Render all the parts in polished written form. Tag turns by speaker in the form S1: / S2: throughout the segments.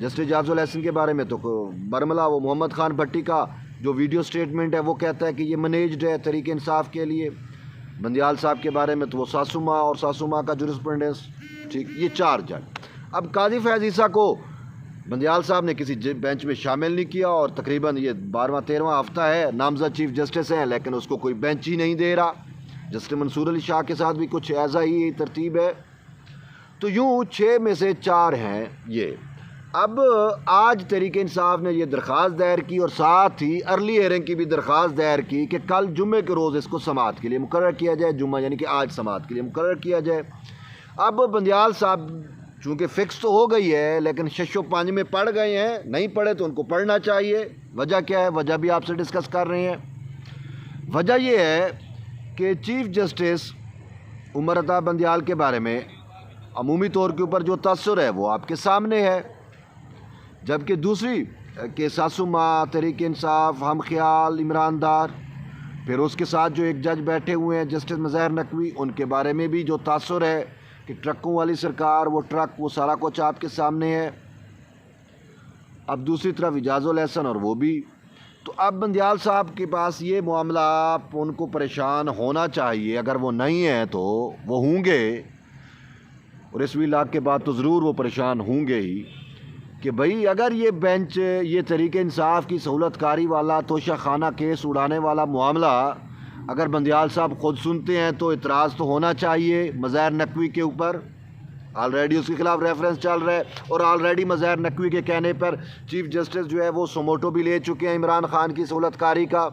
S1: Justice اعجاز الحسن کے بارے میں تو برملا وہ محمد خان بھٹی کا جو ویڈیو سٹیٹمنٹ ہے وہ کہتا ہے کہ یہ منیجڈ ہے تحریک انصاف کے لیے. بندیال صاحب کے بارے میں تو وہ ساسوما اور ساسوما کا جورسپروڈنس. ٹھیک, یہ 4 جج. اب قاضی فیض عیسیٰ کو بندیال صاحب نے کسی بینچ میں شامل نہیں کیا اور تقریباً یہ 12واں-13واں ہفتہ ہے نامزد چیف جسٹس ہیں لیکن اس کو کوئی بینچ ہی نہیں دے رہا. جسٹس منصور علی شاہ کے ساتھ بھی کچھ ایسا ہی ترتیب ہے. تو یوں 6 میں سے 4 ہیں یہ. اب آج تحریک انصاف نے یہ درخواست دائر کی اور ساتھ ہی ارلی ہیئرنگ کی بھی درخواست دائر کی کہ کل جمعے کے روز اس کو سماعت کے لیے مقرر کیا جائے. جمعہ یعنی کہ آج سماعت کے لیے مقرر کیا جائے. اب بندیال صاحب چونکہ فکس تو ہو گئی ہے لیکن شش و پانچ میں پڑھ گئے ہیں, نہیں پڑھے تو ان کو پڑھنا چاہیے. وجہ کیا ہے؟ وجہ بھی آپ سے ڈسکس کر رہے ہیں. وجہ یہ ہے کہ چیف جسٹس عمر عطا بندیال کے بارے میں عمومی طور کے اوپر جو تاثر ہے وہ آپ کے سامنے ہے, جبکہ دوسری کہ ساسوما, تحریک انصاف, ہم خیال, عمران دار, پھر اس کے ساتھ جو ایک جج بیٹھے ہوئے ہیں جسٹس مظاہر نقوی, ان کے بارے میں بھی جو تاثر ہے کہ ٹرکوں والی سرکار, وہ ٹرک, وہ سارا کچھ آپ کے سامنے ہے. اب دوسری طرف اعجاز الحسن اور وہ بھی. تو اب بندیال صاحب کے پاس یہ معاملہ ان کو پریشان ہونا چاہیے. اگر وہ نہیں ہیں تو وہ ہوں گے, اور اس ویلاگ کے بعد تو ضرور وہ پریشان ہوں گے ہی کہ بھئی اگر یہ بینچ, یہ تحریک انصاف کی سہولت کاری والا توشہ خانہ کیس اڑانے والا معاملہ اگر بندیال صاحب خود سنتے ہیں تو اعتراض تو ہونا چاہیے مظاہر نقوی کے اوپر. آلریڈی اس کے خلاف ریفرنس چل رہا ہے اور آلریڈی مظاہر نقوی کے کہنے پر چیف جسٹس جو ہے وہ سوموٹو بھی لے چکے ہیں عمران خان کی سہولت کاری کا.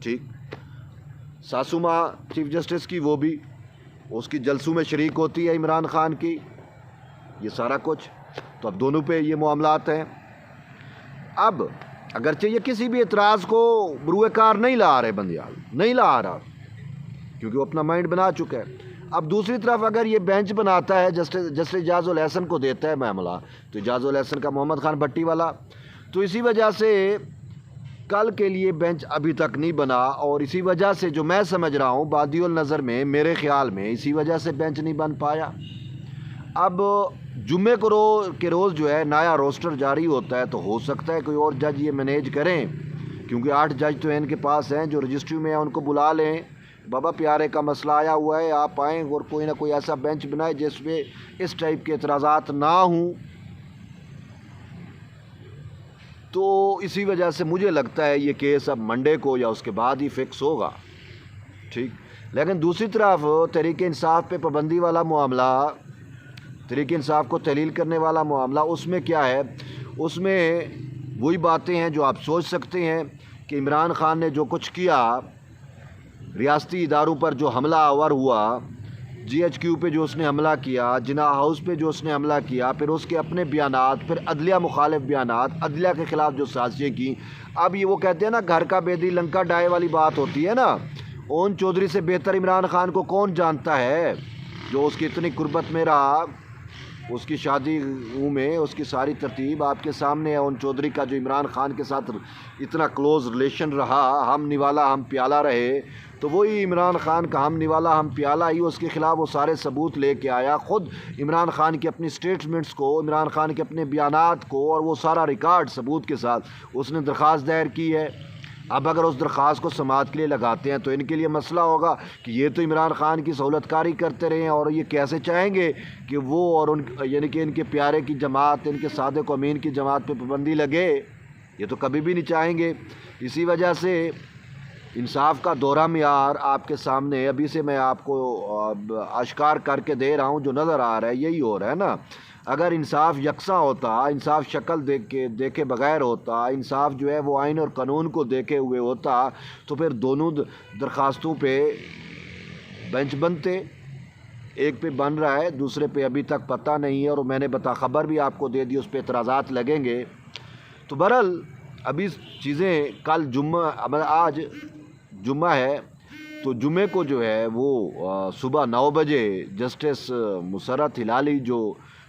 S1: ٹھیک, ساسوما چیف جسٹس کی وہ بھی اس کی جلسوں میں شریک ہوتی ہے عمران خان کی, یہ سارا کچھ. تو اب دونوں پہ یہ معاملات ہیں. اب اگرچہ یہ کسی بھی اعتراض کو بروئے کار نہیں لا رہے, بندیال نہیں لا رہا کیونکہ وہ اپنا مائنڈ بنا چکا ہے. اب دوسری طرف اگر یہ بینچ بناتا ہے جسٹس اعجاز الحسن کو دیتا ہے معاملہ, تو اعجاز الحسن کا محمد خان بھٹی والا, تو اسی وجہ سے کل کے لیے بینچ ابھی تک نہیں بنا. اور اسی وجہ سے جو میں سمجھ رہا ہوں بادی النظر میں, میرے خیال میں اسی وجہ سے بینچ نہیں بن پایا. اب جمعے کے روز جو ہے نیا روسٹر جاری ہوتا ہے, تو ہو سکتا ہے کوئی اور جج یہ مینیج کریں, کیونکہ 8 جج تو ان کے پاس ہیں جو رجسٹری میں ہیں, ان کو بلا لیں. بابا پیارے کا مسئلہ آیا ہوا ہے, آپ آئیں اور کوئی نہ کوئی ایسا بینچ بنائے جس میں اس ٹائپ کے اعتراضات نہ ہوں. تو اسی وجہ سے مجھے لگتا ہے یہ کیس اب منڈے کو یا اس کے بعد ہی فکس ہوگا. ٹھیک, لیکن دوسری طرف تحریک انصاف پہ پابندی والا معاملہ, تحریک انصاف کو تحلیل کرنے والا معاملہ, اس میں کیا ہے؟ اس میں وہی باتیں ہیں جو آپ سوچ سکتے ہیں کہ عمران خان نے جو کچھ کیا, ریاستی اداروں پر جو حملہ آور ہوا, جی ایچ کیو پہ جو اس نے حملہ کیا, جناح ہاؤس پہ جو اس نے حملہ کیا, پھر اس کے اپنے بیانات, پھر عدلیہ مخالف بیانات, عدلیہ کے خلاف جو سازشیں کی. اب یہ وہ کہتے ہیں نا گھر کا بیدی لنکا ڈائے والی بات ہوتی ہے نا. اون چودھری سے بہتر عمران خان کو کون جانتا ہے, جو اس کی اتنی قربت میں رہا, اس کی شادی میں اس کی ساری ترتیب آپ کے سامنے ہے. اون چودھری کا جو عمران خان کے ساتھ اتنا کلوز ریلیشن رہا, ہم نوالا ہم پیالہ رہے, تو وہی عمران خان کا ہم نوالا ہم پیالہ ہی اس کے خلاف وہ سارے ثبوت لے کے آیا. خود عمران خان کی اپنی سٹیٹمنٹس کو, عمران خان کے اپنے بیانات کو, اور وہ سارا ریکارڈ ثبوت کے ساتھ اس نے درخواست دائر کی ہے. اب اگر اس درخواست کو سماعت کے لیے لگاتے ہیں تو ان کے لیے مسئلہ ہوگا کہ یہ تو عمران خان کی سہولت کاری کرتے رہے ہیں, اور یہ کیسے چاہیں گے کہ وہ اور ان یعنی کہ ان کے پیارے کی جماعت, ان کے صادق و امین کی جماعت پہ پابندی لگے, یہ تو کبھی بھی نہیں چاہیں گے. اسی وجہ سے انصاف کا دورہ معیار آپ کے سامنے ابھی سے میں آپ کو اشکار کر کے دے رہا ہوں, جو نظر آ رہا ہے یہی ہو رہا ہے نا. اگر انصاف یکساں ہوتا, انصاف شکل دیکھے بغیر ہوتا, انصاف جو ہے وہ آئین اور قانون کو دیکھے ہوئے ہوتا, تو پھر دونوں درخواستوں پہ بینچ بنتے. ایک پہ بن رہا ہے, دوسرے پہ ابھی تک پتہ نہیں ہے, اور میں نے خبر بھی آپ کو دے دی, اس پہ اعتراضات لگیں گے. تو بہرحال ابھی چیزیں کل آج جمعہ ہے, تو جمعے کو جو ہے وہ صبح 9 بجے جسٹس مسرت ہلالی جو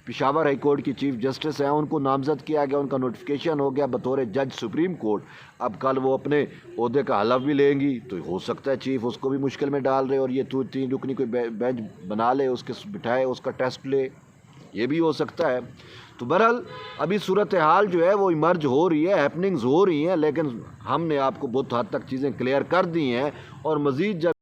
S1: پشاور ہائی کورٹ کی چیف جسٹس ہیں, ان کو نامزد کیا گیا, ان کا نوٹیفیکیشن ہو گیا بطور جج سپریم کورٹ. اب کل وہ اپنے عہدے کا حلف بھی لیں گی, تو ہو سکتا ہے چیف اس کو بھی مشکل میں ڈال رہے, اور یہ 3 رکنی کوئی بینچ بنا لے, اس کے بٹھائے, اس کا ٹیسٹ لے. یہ بھی ہو سکتا ہے۔ تو بہرحال ابھی صورتحال جو ہے وہ ایمرج ہو رہی ہے، ہیپننگز ہو رہی ہیں، لیکن ہم نے آپ کو بہت حد تک چیزیں کلیئر کر دی ہیں، اور مزید جب